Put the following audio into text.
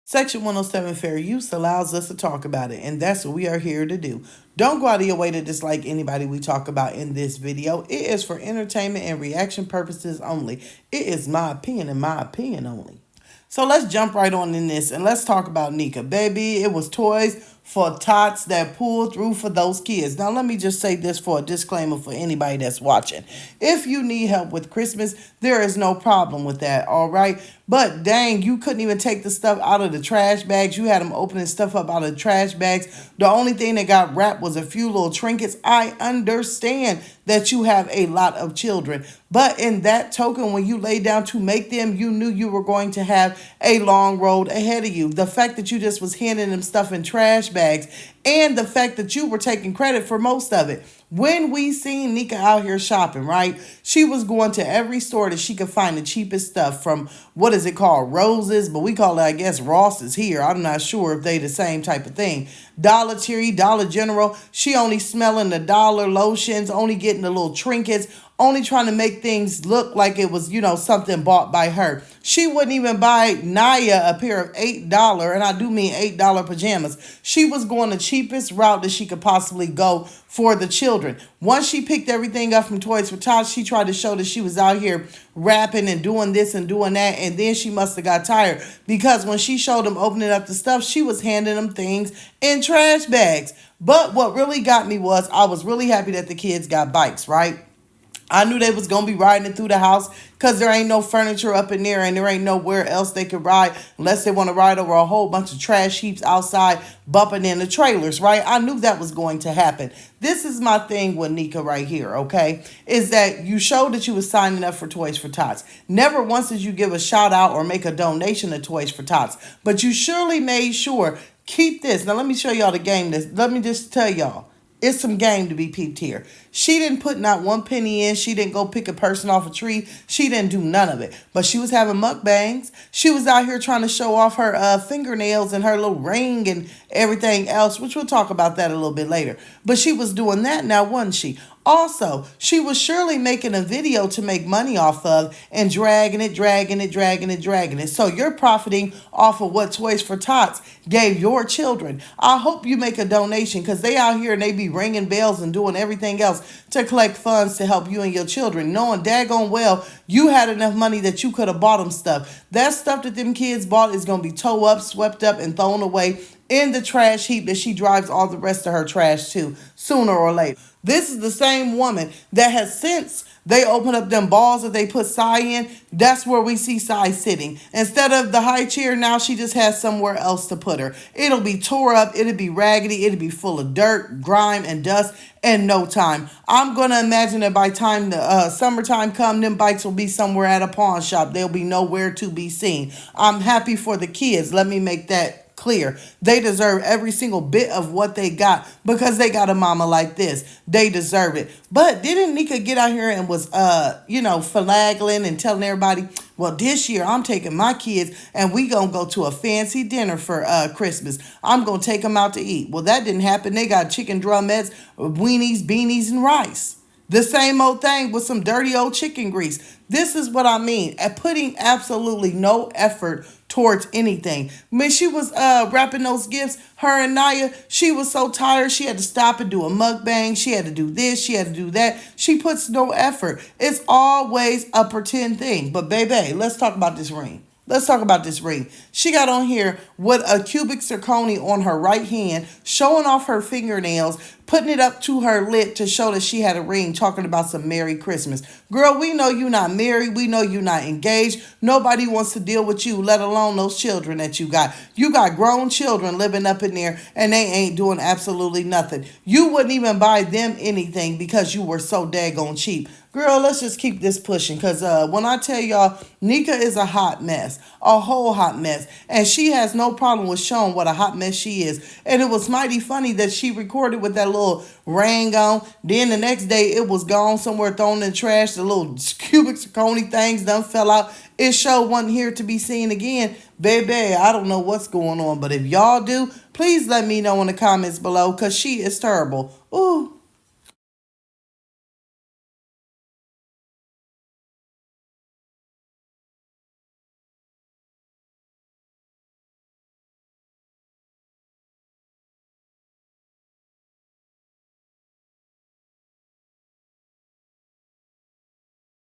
Section 107 fair use allows us to talk about it, and that's what we are here to do. Don't go out of your way to dislike anybody we talk about in this video. It is for entertainment and reaction purposes only. It is my opinion and my opinion only. So let's jump right on in this and let's talk about Nika. Baby, it was toys for tots that pulled through for those kids. Now, let me just say this for a disclaimer for anybody that's watching. If you need help with Christmas, there is no problem with that, all right? But dang, you couldn't even take the stuff out of the trash bags. You had them opening stuff up out of the trash bags. The only thing that got wrapped was a few little trinkets. I understand that you have a lot of children. But in that token, when you lay down to make them, you knew you were going to have a long road ahead of you. The fact that you just was handing them stuff in trash bags and the fact that you were taking credit for most of it. When we seen Nika out here shopping, right? She was going to every store that she could find the cheapest stuff from, what is it called? Roses, but we call it, I guess, Ross's here. I'm not sure if they the same type of thing. Dollar Tree, Dollar General. She only smelling the dollar lotions, only getting the little trinkets, only trying to make things look like it was, something bought by her. She wouldn't even buy Naya a pair of $8, and I do mean $8 pajamas. She was going the cheapest route that she could possibly go for the children. Once she picked everything up from Toys for Tots, she tried to show that she was out here rapping and doing this and doing that, and then she must have got tired because when she showed them opening up the stuff, she was handing them things in trash bags. But what really got me was I was really happy that the kids got bikes, right? I knew they was going to be riding it through the house because there ain't no furniture up in there and there ain't nowhere else they could ride unless they want to ride over a whole bunch of trash heaps outside bumping in the trailers, right? I knew that was going to happen. This is my thing with Nika right here, okay? Is that you showed that you was signing up for Toys for Tots. Never once did you give a shout out or make a donation to Toys for Tots, but you surely made sure, keep this. Now let me show y'all the game. Let me just tell y'all. It's some game to be peeped here. She didn't put not one penny in. She didn't go pick a person off a tree. She didn't do none of it. But she was having mukbangs. She was out here trying to show off her fingernails and her little ring and everything else, which we'll talk about that a little bit later. But she was doing that now, wasn't she? Also, she was surely making a video to make money off of and dragging it. So you're profiting off of what Toys for Tots gave your children. I hope you make a donation because they out here and they be ringing bells and doing everything else to collect funds to help you and your children, knowing daggone well you had enough money that you could have bought them stuff. That stuff that them kids bought is going to be towed up, swept up, and thrown away in the trash heap that she drives all the rest of her trash to sooner or later. This is the same woman that has since they opened up them balls that they put Sai in. That's where we see Sai sitting. Instead of the high chair, now she just has somewhere else to put her. It'll be tore up. It'll be raggedy. It'll be full of dirt, grime, and dust in no time. I'm going to imagine that by time the summertime come, them bikes will be somewhere at a pawn shop. They'll be nowhere to be seen. I'm happy for the kids. Let me make that clear. They deserve every single bit of what they got because they got a mama like this. They deserve it. But didn't Nika get out here and was finagling and telling everybody, well, this year I'm taking my kids and we gonna go to a fancy dinner for Christmas. I'm gonna take them out to eat. Well, that didn't happen. They got chicken drumettes, weenies, beanies, and rice. The same old thing with some dirty old chicken grease. This is what I mean at putting absolutely no effort towards anything. When she was wrapping those gifts, her and Naya, she was so tired she had to stop and do a mukbang. She had to do this, she had to do that. She puts no effort. It's always a pretend thing. But baby, let's talk about this ring. Let's talk about this ring. She got on here with a cubic zirconia on her right hand, showing off her fingernails, putting it up to her lip to show that she had a ring, talking about some Merry Christmas. Girl, we know you're not married. We know you're not engaged. Nobody wants to deal with you, let alone those children that you got. You got grown children living up in there, and they ain't doing absolutely nothing. You wouldn't even buy them anything because you were so daggone cheap. Girl, let's just keep this pushing because when I tell y'all, Nika is a hot mess, a whole hot mess, and she has no problem with showing what a hot mess she is. And it was mighty funny that she recorded with that little ring on. Then the next day it was gone somewhere, thrown in the trash. The little cubic zirconia things done fell out. It sure wasn't here to be seen again. Baby, I don't know what's going on, but if y'all do, please let me know in the comments below because she is terrible. Ooh.